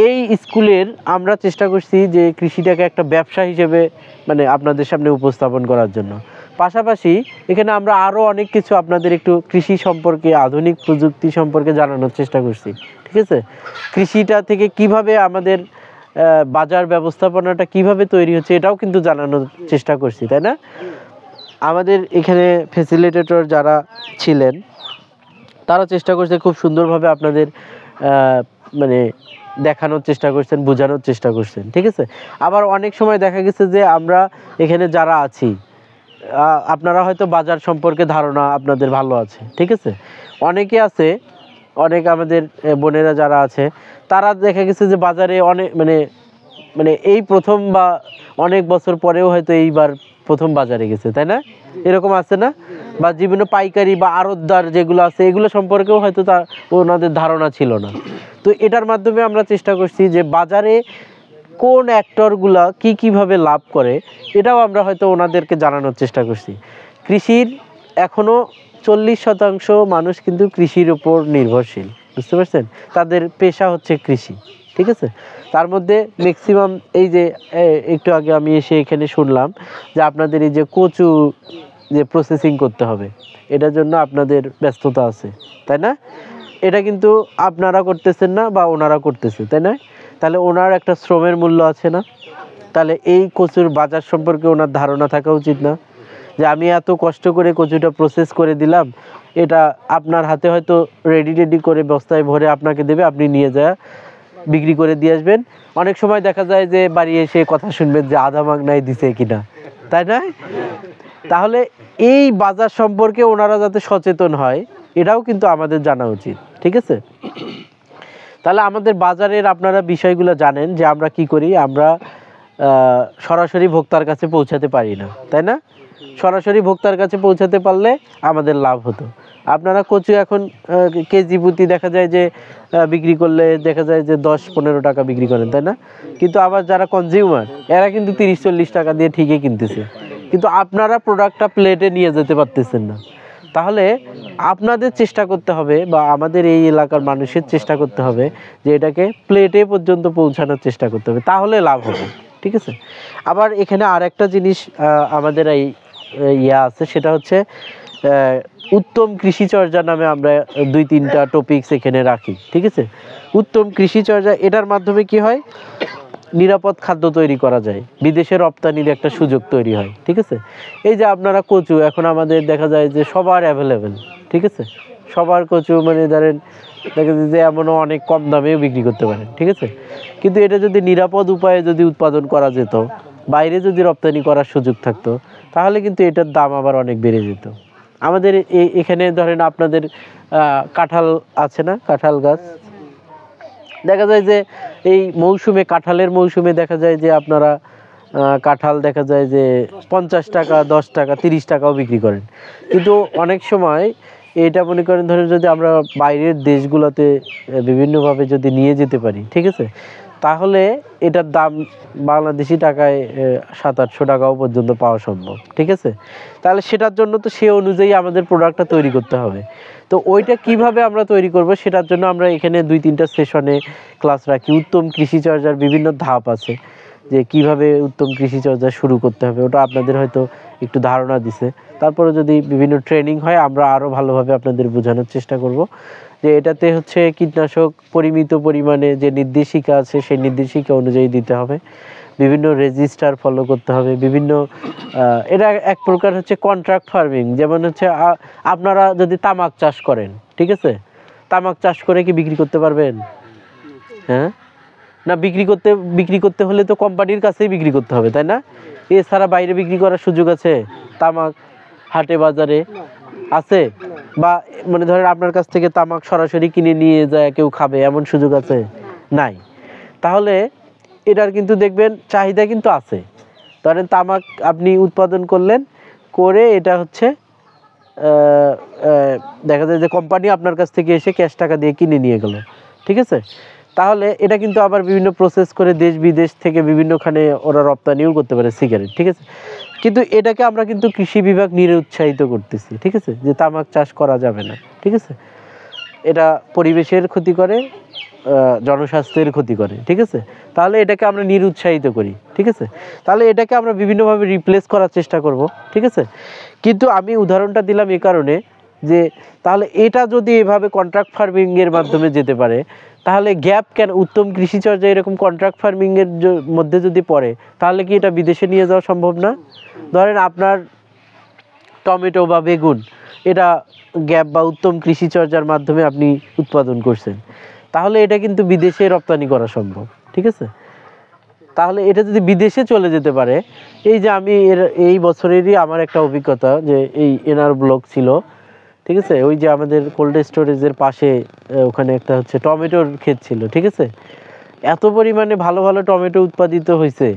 এই স্কুলের আমরা চেষ্টা করছি যে কৃষিটাকে একটা ব্যবসা হিসেবে মানে আপনাদের সামনে উপস্থাপন করার জন্য। পাশাপাশি এখানে আমরা আরও অনেক কিছু আপনাদের একটু কৃষি সম্পর্কে, আধুনিক প্রযুক্তি সম্পর্কে জানানোর চেষ্টা করছি, ঠিক আছে? কৃষিটা থেকে কিভাবে আমাদের বাজার ব্যবস্থাপনাটা কিভাবে তৈরি হচ্ছে, এটাও কিন্তু জানানোর চেষ্টা করছি, তাই না? আমাদের এখানে ফ্যাসিলিটেটর যারা ছিলেন, তারা চেষ্টা করছে খুব সুন্দরভাবে আপনাদের মানে দেখানোর চেষ্টা করছেন, বোঝানোর চেষ্টা করছেন, ঠিক আছে? আবার অনেক সময় দেখা গেছে যে আমরা এখানে যারা আছি, আপনারা হয়তো বাজার সম্পর্কে ধারণা আপনাদের ভালো আছে, ঠিক আছে? অনেকে আছে, অনেক আমাদের বোনেরা যারা আছে, তারা দেখা গেছে যে বাজারে অনেক মানে এই প্রথম বা অনেক বছর পরেও হয়তো এইবার প্রথম বাজারে গেছে, তাই না? এরকম আছে না? বা বিভিন্ন পাইকারি বা আড়তদার যেগুলো আছে, এগুলো সম্পর্কেও হয়তো ওনাদের ধারণা ছিল না। তো এটার মাধ্যমে আমরা চেষ্টা করছি যে বাজারে কোন অ্যাক্টরগুলা কীভাবে লাভ করে, এটাও আমরা হয়তো ওনাদেরকে জানানোর চেষ্টা করছি। কৃষির এখনও 40% মানুষ কিন্তু কৃষির উপর নির্ভরশীল, বুঝতে পারছেন? তাদের পেশা হচ্ছে কৃষি, ঠিক আছে? তার মধ্যে ম্যাক্সিমাম এই যে একটু আগে আমি এসে এখানে শুনলাম যে আপনাদের এই যে কচু যে প্রসেসিং করতে হবে, এটার জন্য আপনাদের ব্যস্ততা আছে, তাই না? এটা কিন্তু আপনারা করতেছেন না, বা ওনারা করতেছে, তাই না? তাহলে ওনার একটা শ্রমের মূল্য আছে না? তাহলে এই কচুর বাজার সম্পর্কে ওনার ধারণা থাকা উচিত না? যে আমি এত কষ্ট করে কচুটা প্রসেস করে দিলাম, এটা আপনার হাতে হয়তো রেডি করে বস্তায় ভরে আপনাকে দেবে, আপনি নিয়ে যা বিক্রি করে দিয়ে আসবেন। অনেক সময় দেখা যায় যে বাড়ি এসে কথা শুনবেন যে আধা মাগনায় দিছে কিনা, তাই না? তাহলে এই বাজার সম্পর্কে ওনারা যাতে সচেতন হয়, এটাও কিন্তু আমাদের জানা উচিত, ঠিক আছে? তাহলে আমাদের বাজারের আপনারা বিষয়গুলো জানেন যে আমরা কি করি, আমরা সরাসরি ভোক্তার কাছে পৌঁছাতে পারি না, তাই না? সরাসরি ভোক্তার কাছে পৌঁছাতে পারলে আমাদের লাভ হতো। আপনারা কচু এখন কেজি প্রতি দেখা যায় যে বিক্রি করলে দেখা যায় যে 10-15 টাকা বিক্রি করেন, তাই না? কিন্তু আবার যারা কনজিউমার, এরা কিন্তু 30-40 টাকা দিয়ে ঠিকই কিনতেছে, কিন্তু আপনারা প্রোডাক্টটা প্লেটে নিয়ে যেতে পারতেছেন না। তাহলে আপনাদের চেষ্টা করতে হবে, বা আমাদের এই এলাকার মানুষের চেষ্টা করতে হবে যে এটাকে প্লেটে পর্যন্ত পৌঁছানোর চেষ্টা করতে হবে, তাহলে লাভ হবে, ঠিক আছে। আবার এখানে আর একটা জিনিস আমাদের এই আছে, সেটা হচ্ছে উত্তম কৃষিচর্যা নামে আমরা 2-3টা টপিকস এখানে রাখি, ঠিক আছে। উত্তম কৃষিচর্যা, এটার মাধ্যমে কি হয়, নিরাপদ খাদ্য তৈরি করা যায়, বিদেশে রপ্তানির একটা সুযোগ তৈরি হয়, ঠিক আছে। এই যে আপনারা কচু এখন আমাদের দেখা যায় যে সবার অ্যাভেলেবেল, ঠিক আছে, সবার কচু মানে ধরেন দেখা যায় যে এমনও অনেক কম দামেও বিক্রি করতে পারেন, ঠিক আছে। কিন্তু এটা যদি নিরাপদ উপায়ে যদি উৎপাদন করা যেত, বাইরে যদি রপ্তানি করার সুযোগ থাকতো, তাহলে কিন্তু এটার দাম আবার অনেক বেড়ে যেত। আমাদের এখানে ধরেন আপনাদের কাঁঠাল আছে না, কাঁঠাল গাছ, দেখা যায় যে এই মৌসুমে, কাঁঠালের মৌসুমে দেখা যায় যে আপনারা কাঁঠাল দেখা যায় যে 50 টাকা, 10 টাকা, 30 টাকাও বিক্রি করেন। কিন্তু অনেক সময় এটা মনে করেন ধরেন যদি আমরা বাইরের দেশগুলোতে বিভিন্নভাবে যদি নিয়ে যেতে পারি, ঠিক আছে, তাহলে এটার দাম বাংলাদেশি টাকায় 700-800 টাকাও পর্যন্ত পাওয়া সম্ভব, ঠিক আছে। তাহলে সেটার জন্য তো সে অনুযায়ী আমাদের প্রোডাক্টটা তৈরি করতে হবে। তো ওইটা কিভাবে আমরা তৈরি করব, সেটার জন্য আমরা এখানে 2-3টা সেশনে ক্লাস রাখি। উত্তম কৃষিচর্যার বিভিন্ন ধাপ আছে, যে কিভাবে উত্তম কৃষিচর্যা শুরু করতে হবে, ওটা আপনাদের হয়তো একটু ধারণা দিছে। তারপরে যদি বিভিন্ন ট্রেনিং হয়, আমরা আরও ভালোভাবে আপনাদের বোঝানোর চেষ্টা করব যে এটাতে হচ্ছে কীটনাশক পরিমিত পরিমাণে যে নির্দেশিকা আছে সেই নির্দেশিকা অনুযায়ী দিতে হবে, বিভিন্ন রেজিস্টার ফলো করতে হবে, বিভিন্ন এটা এক প্রকার হচ্ছে কন্ট্রাক্ট ফার্মিং। যেমন হচ্ছে আপনারা যদি তামাক চাষ করেন, ঠিক আছে, তামাক চাষ করে কি বিক্রি করতে পারবেন? হ্যাঁ না, বিক্রি করতে হলে তো কোম্পানির কাছেই বিক্রি করতে হবে, তাই না? এছাড়া বাইরে বিক্রি করার সুযোগ আছে? তামাক হাটে বাজারে আছে? বা মানে ধরেন আপনার কাছ থেকে তামাক সরাসরি কিনে নিয়ে যায় কেউ খাবে, এমন সুযোগ আছে? নাই। তাহলে এটার কিন্তু দেখবেন চাহিদা কিন্তু আছে। ধরেন তামাক আপনি উৎপাদন করলেন, করে এটা হচ্ছে দেখা যায় যে কোম্পানি আপনার কাছ থেকে এসে ক্যাশ টাকা দিয়ে কিনে নিয়ে গেল, ঠিক আছে। তাহলে এটা কিন্তু আবার বিভিন্ন প্রসেস করে দেশ বিদেশ থেকে বিভিন্নখানে ওরা রপ্তানিও করতে পারে সিগারেট, ঠিক আছে। কিন্তু এটাকে আমরা কিন্তু কৃষি বিভাগ নিরুৎসাহিত করতেছি, ঠিক আছে, যে তামাক চাষ করা যাবে না, ঠিক আছে। এটা পরিবেশের ক্ষতি করে, জনস্বাস্থ্যের ক্ষতি করে, ঠিক আছে। তাহলে এটাকে আমরা নিরুৎসাহিত করি, ঠিক আছে। তাহলে এটাকে আমরা বিভিন্নভাবে রিপ্লেস করার চেষ্টা করব, ঠিক আছে। কিন্তু আমি উদাহরণটা দিলাম এই কারণে যে তাহলে এটা যদি এভাবে কন্ট্রাক্ট ফার্মিংয়ের মাধ্যমে যেতে পারে, তাহলে গ্যাপ কেন? উত্তম কৃষিচর্যা এরকম কন্ট্রাক্ট ফার্মিংয়ের মধ্যে যদি পড়ে, তাহলে কি এটা বিদেশে নিয়ে যাওয়া সম্ভব না? ধরেন আপনার টমেটো বা বেগুন, এটা গ্যাপ বা উত্তম কৃষিচর্যার মাধ্যমে আপনি উৎপাদন করছেন, তাহলে এটা কিন্তু বিদেশে রপ্তানি করা সম্ভব, ঠিক আছে। তাহলে এটা যদি বিদেশে চলে যেতে পারে, এই যে আমি এই বছরেরই আমার একটা অভিজ্ঞতা, যে এই এনআর ব্লক ছিল, ঠিক আছে, ওই যে আমাদের কোল্ড স্টোরেজের পাশে ওখানে একটা হচ্ছে টমেটোর ক্ষেত ছিল, ঠিক আছে। এত পরিমাণে ভালো ভালো টমেটো উৎপাদিত হয়েছে,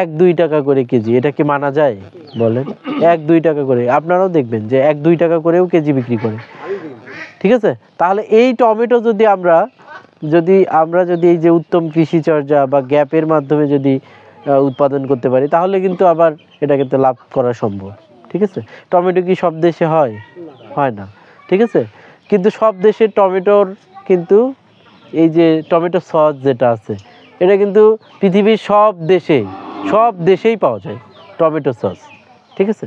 1-2 টাকা করে কেজি। এটা কি মানা যায় বলেন? 1-2 টাকা করে, আপনারাও দেখবেন যে 1-2 টাকা করেও কেজি বিক্রি করে, ঠিক আছে। তাহলে এই টমেটো যদি আমরা এই যে উত্তম কৃষিচর্যা বা গ্যাপের মাধ্যমে যদি উৎপাদন করতে পারি, তাহলে কিন্তু আবার এটা কিন্তু লাভ করা সম্ভব, ঠিক আছে। টমেটো কি সব দেশে হয়? হয় না, ঠিক আছে। কিন্তু সব দেশের টমেটোর কিন্তু এই যে টমেটো সস যেটা আছে, এটা কিন্তু পৃথিবীর সব দেশেই পাওয়া যায় টমেটো সস, ঠিক আছে।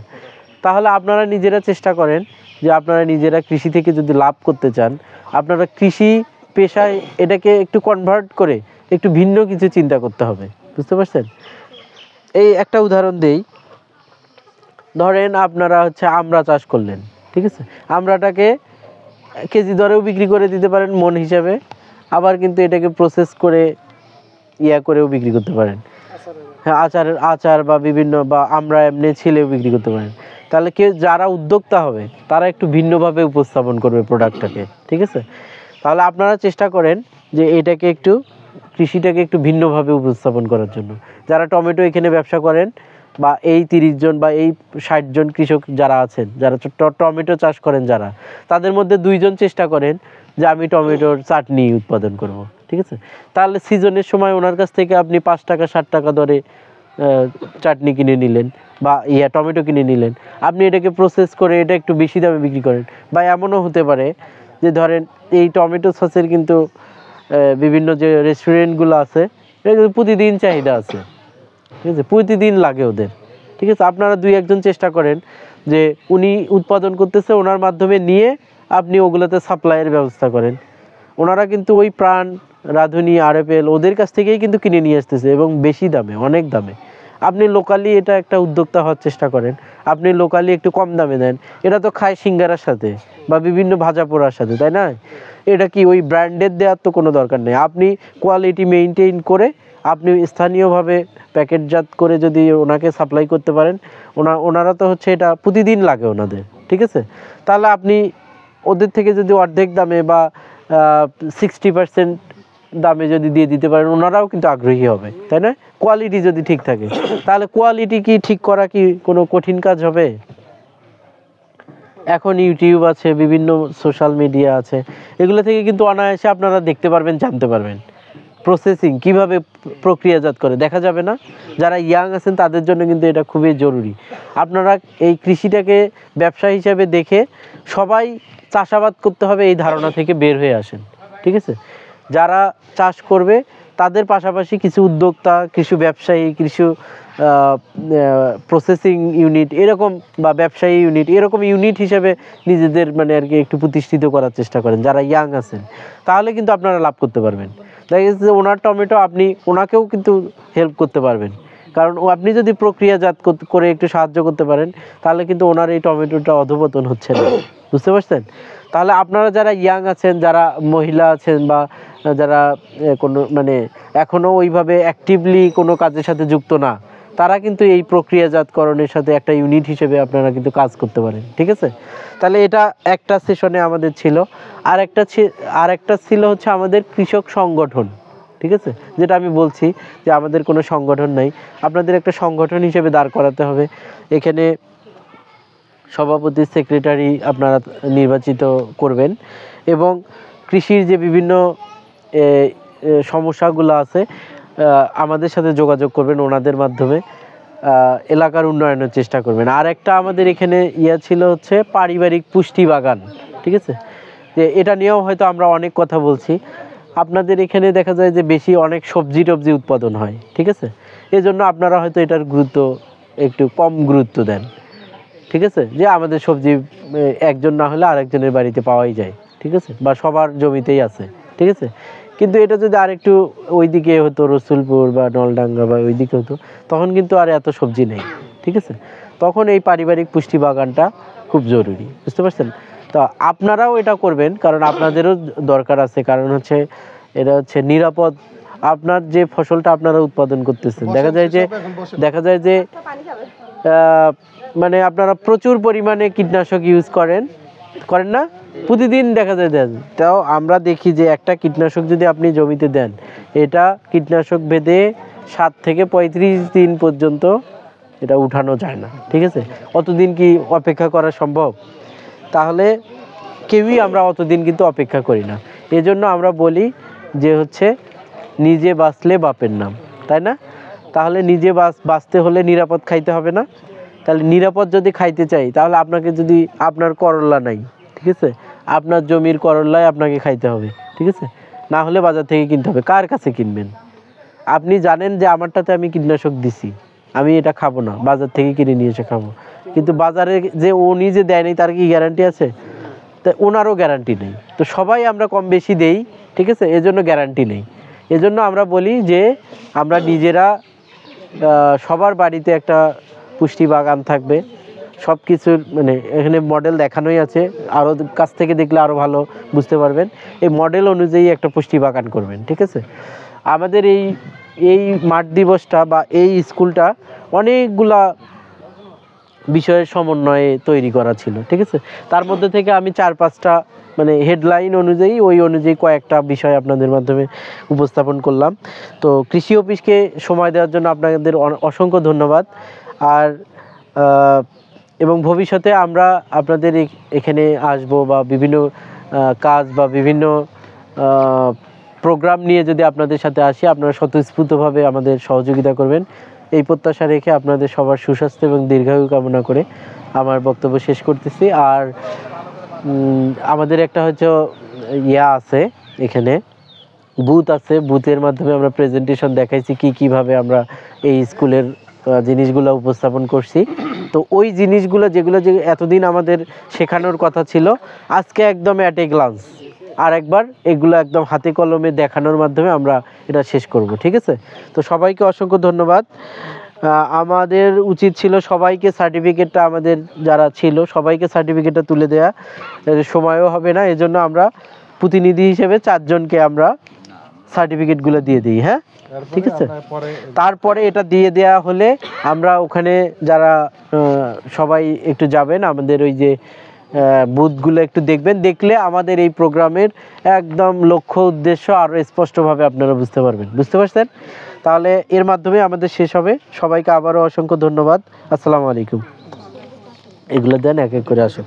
তাহলে আপনারা নিজেরা চেষ্টা করেন যে আপনারা নিজেরা কৃষি থেকে যদি লাভ করতে চান, আপনারা কৃষি পেশায় এটাকে একটু কনভার্ট করে একটু ভিন্ন কিছু চিন্তা করতে হবে, বুঝতে পারছেন? এই একটা উদাহরণ দেই, ধরেন আপনারা হচ্ছে আমড়া চাষ করলেন, ঠিক আছে। আমড়াটাকে কেজি দরেও বিক্রি করে দিতে পারেন মন হিসাবে, আবার কিন্তু এটাকে প্রসেস করে করেও বিক্রি করতে পারেন। হ্যাঁ, আচার বা বিভিন্ন, বা আমরা এমনি ছেলেও বিক্রি করতে পারেন। তাহলে যারা উদ্যোক্তা হবে তারা একটু ভিন্নভাবে উপস্থাপন করবে প্রোডাক্টটাকে, ঠিক আছে। তাহলে আপনারা চেষ্টা করেন যে কৃষিটাকে একটু ভিন্নভাবে উপস্থাপন করার জন্য। যারা টমেটো এখানে ব্যবসা করেন, বা এই 30 জন বা এই 60 জন কৃষক যারা আছেন, যারা টমেটো চাষ করেন, যারা তাদের মধ্যে 2 জন চেষ্টা করেন যে আমি টমেটোর চাটনি উৎপাদন করব, ঠিক আছে। তাহলে সিজনের সময় ওনার কাছ থেকে আপনি 5 টাকা 60 টাকা দরে চাটনি কিনে নিলেন, বা টমেটো কিনে নিলেন, আপনি এটাকে প্রসেস করে এটা একটু বেশি দামে বিক্রি করেন। বা এমনও হতে পারে যে ধরেন এই টমেটো সসের কিন্তু বিভিন্ন যে রেস্টুরেন্টগুলো আছে, এটা কিন্তু প্রতিদিন চাহিদা আছে, ঠিক আছে, প্রতিদিন লাগে ওদের। ঠিক আছে, আপনারা 2-1 জন চেষ্টা করেন যে উনি উৎপাদন করতেছে, ওনার মাধ্যমে নিয়ে আপনি ওগুলোতে সাপ্লাইয়ের ব্যবস্থা করেন। ওনারা কিন্তু ওই প্রাণ, রাঁধুনি, RFL ওদের কাছ থেকেই কিন্তু কিনে নিয়ে আসতেছে এবং বেশি দামে, অনেক দামে। আপনি লোকালি এটা একটা উদ্যোক্তা হওয়ার চেষ্টা করেন, আপনি লোকালি একটু কম দামে দেন। এটা তো খায় সিঙ্গারার সাথে বা বিভিন্ন ভাজা পোড়ার সাথে, তাই না? এটা কি ওই ব্র্যান্ডের দেওয়ার তো কোনো দরকার নেই। আপনি কোয়ালিটি মেনটেন করে আপনি স্থানীয়ভাবে প্যাকেটজাত করে যদি ওনাকে সাপ্লাই করতে পারেন, ওনারা তো হচ্ছে এটা প্রতিদিন লাগে ওনাদের। ঠিক আছে, তাহলে আপনি ওদের থেকে যদি অর্ধেক দামে বা 60% দামে যদি দিয়ে দিতে পারেন, ওনারাও কিন্তু আগ্রহী হবে, তাই না? কোয়ালিটি যদি ঠিক থাকে, তাহলে কোয়ালিটি কি ঠিক করা কি কোনো কঠিন কাজ হবে? এখন ইউটিউব আছে, বিভিন্ন সোশ্যাল মিডিয়া আছে, এগুলো থেকে কিন্তু অনায়াসে আপনারা দেখতে পারবেন, জানতে পারবেন প্রসেসিং কীভাবে প্রক্রিয়াজাত করে। দেখা যাবে না? যারা ইয়াং আছেন তাদের জন্য কিন্তু এটা খুবই জরুরি। আপনারা এই কৃষিটাকে ব্যবসা হিসাবে দেখে সবাই চাষাবাদ করতে হবে এই ধারণা থেকে বের হয়ে আসেন। ঠিক আছে, যারা চাষ করবে তাদের পাশাপাশি কিছু উদ্যোক্তা, কিছু ব্যবসায়ী, কিছু প্রসেসিং ইউনিট এরকম বা ব্যবসায়ী ইউনিট এরকম ইউনিট হিসেবে নিজেদের মানে আর কি একটু প্রতিষ্ঠিত করার চেষ্টা করেন যারা ইয়াং আছেন, তাহলে কিন্তু আপনারা লাভ করতে পারবেন। দেখা যাচ্ছে যে ওনার টমেটো আপনি ওনাকেও কিন্তু হেল্প করতে পারবেন, কারণ আপনি যদি প্রক্রিয়াজাত করে একটু সাহায্য করতে পারেন তাহলে কিন্তু ওনার এই টমেটোটা অধঃপতন হচ্ছে না। বুঝতে পারছেন? তাহলে আপনারা যারা ইয়াং আছেন, যারা মহিলা আছেন বা যারা কোনো মানে এখনও ওইভাবে অ্যাক্টিভলি কোনো কাজের সাথে যুক্ত না, তারা কিন্তু এই প্রক্রিয়াজাতকরণের সাথে একটা ইউনিট হিসেবে আপনারা কিন্তু কাজ করতে পারেন। ঠিক আছে, তাহলে এটা একটা সেশনে আমাদের ছিল। আর একটা ছিল হচ্ছে আমাদের কৃষক সংগঠন। ঠিক আছে, যেটা আমি বলছি যে আমাদের কোনো সংগঠন নাই, আপনাদের একটা সংগঠন হিসেবে দাঁড় করাতে হবে। এখানে সভাপতি, সেক্রেটারি আপনারা নির্বাচিত করবেন এবং কৃষির যে বিভিন্ন সমস্যাগুলো আছে আমাদের সাথে যোগাযোগ করবেন, ওনাদের মাধ্যমে এলাকার উন্নয়নের চেষ্টা করবেন। আর একটা আমাদের এখানে ছিল হচ্ছে পারিবারিক পুষ্টি বাগান। ঠিক আছে, যে এটা নিয়েও হয়তো আমরা অনেক কথা বলছি। আপনাদের এখানে দেখা যায় যে বেশি অনেক সবজি টবজি উৎপাদন হয়। ঠিক আছে, এই জন্য আপনারা হয়তো এটার গুরুত্ব একটু কম গুরুত্ব দেন। ঠিক আছে, যে আমাদের সবজি একজন না হলে আরেকজনের বাড়িতে পাওয়াই যায়। ঠিক আছে, বা সবার জমিতেই আছে। ঠিক আছে, কিন্তু এটা যদি আরেকটু ওইদিকে হতো, রসুলপুর বা নলডাঙ্গা বা ওইদিকে হতো, তখন কিন্তু আর এত সবজি নেই। ঠিক আছে, তখন এই পারিবারিক পুষ্টি বাগানটা খুব জরুরি। বুঝতে পারছেন? তো আপনারাও এটা করবেন, কারণ আপনাদেরও দরকার আছে। কারণ হচ্ছে এটা হচ্ছে নিরাপদ। আপনার যে ফসলটা আপনারা উৎপাদন করতেছেন, দেখা যায় যে মানে আপনারা প্রচুর পরিমাণে কীটনাশক ইউজ করেন না? প্রতিদিন দেখা যায় দেন। তাও আমরা দেখি যে একটা কীটনাশক যদি আপনি জমিতে দেন, এটা কীটনাশক ভেদে 7 থেকে 35 দিন পর্যন্ত এটা উঠানো যায় না। ঠিক আছে, অতদিন কি অপেক্ষা করা সম্ভব? তাহলে কেউই আমরা অতদিন কিন্তু অপেক্ষা করি না। এজন্য আমরা বলি যে হচ্ছে নিজে বাঁচলে বাপের নাম, তাই না? তাহলে নিজে বাঁচতে হলে নিরাপদ খাইতে হবে না? তাহলে নিরাপদ যদি খাইতে চাই, তাহলে আপনাকে যদি আপনার করল্লা নাই, ঠিক আছে, আপনার জমির করল্লাই আপনাকে খাইতে হবে। ঠিক আছে, না হলে বাজার থেকে কিনতে হবে। কার কাছে কিনবেন? আপনি জানেন যে আমারটাতে আমি কীটনাশক দিছি, আমি এটা খাবো না, বাজার থেকে কিনে নিয়ে এসে খাবো। কিন্তু বাজারে যে উনি যে দেয়নি তার কি গ্যারান্টি আছে? তা ওনারও গ্যারান্টি নেই। তো সবাই আমরা কম বেশি দেই, ঠিক আছে, এজন্য গ্যারান্টি নেই। এজন্য আমরা বলি যে আমরা নিজেরা সবার বাড়িতে একটা পুষ্টি বাগান থাকবে। সব কিছুর মানে এখানে মডেল দেখানোই আছে, আরও কাছ থেকে দেখলে আরও ভালো বুঝতে পারবেন। এই মডেল অনুযায়ী একটা পুষ্টি বাগান করবেন। ঠিক আছে, আমাদের এই মাঠ দিবসটা বা এই স্কুলটা অনেকগুলা বিষয়ের সমন্বয়ে তৈরি করা ছিল। ঠিক আছে, তার মধ্যে থেকে আমি 4-5টা মানে হেডলাইন অনুযায়ী ওই অনুযায়ী কয়েকটা বিষয় আপনাদের মাধ্যমে উপস্থাপন করলাম। তো কৃষি অফিসকে সময় দেওয়ার জন্য আপনাদের অসংখ্য ধন্যবাদ। আর এবং ভবিষ্যতে আমরা আপনাদের এখানে আসব বা বিভিন্ন কাজ বা বিভিন্ন প্রোগ্রাম নিয়ে যদি আপনাদের সাথে আসি, আপনারা স্বতঃস্ফূর্তভাবে আমাদের সহযোগিতা করবেন, এই প্রত্যাশা রেখে আপনাদের সবার সুস্বাস্থ্য এবং দীর্ঘায়ু কামনা করে আমার বক্তব্য শেষ করতেছি। আর আমাদের একটা হচ্ছে আছে এখানে বুথ আছে, বুথের মাধ্যমে আমরা প্রেজেন্টেশন দেখাইছি কিভাবে আমরা এই স্কুলের জিনিসগুলো উপস্থাপন করছি। তো ওই জিনিসগুলো যেগুলো এতদিন আমাদের শেখানোর কথা ছিল, আজকে একদম অ্যাট এ গ্লান্স আর একবার এগুলো একদম হাতে কলমে দেখানোর মাধ্যমে আমরা এটা শেষ করব। ঠিক আছে, তো সবাইকে অসংখ্য ধন্যবাদ। আমাদের উচিত ছিল সবাইকে সার্টিফিকেটটা, আমাদের যারা ছিল সবাইকে সার্টিফিকেটটা তুলে দেওয়া, সময়ও হবে না, এজন্য আমরা প্রতিনিধি হিসেবে 4 জনকে আমরা সার্টিফিকেটগুলো দিয়ে দিই। হ্যাঁ, ঠিক আছে। তারপরে এটা দিয়ে দেওয়া হলে আমরা ওখানে যারা সবাই একটু যাবেন, আমাদের ওই যে বুথগুলো একটু দেখবেন, দেখলে আমাদের এই প্রোগ্রামের একদম লক্ষ্য উদ্দেশ্য আরও স্পষ্টভাবে আপনারা বুঝতে পারছেন। তাহলে এর মাধ্যমে আমাদের শেষ হবে। সবাইকে আবারও অসংখ্য ধন্যবাদ। আসসালামু আলাইকুম। এগুলো দেন, এক এক করে আসুন।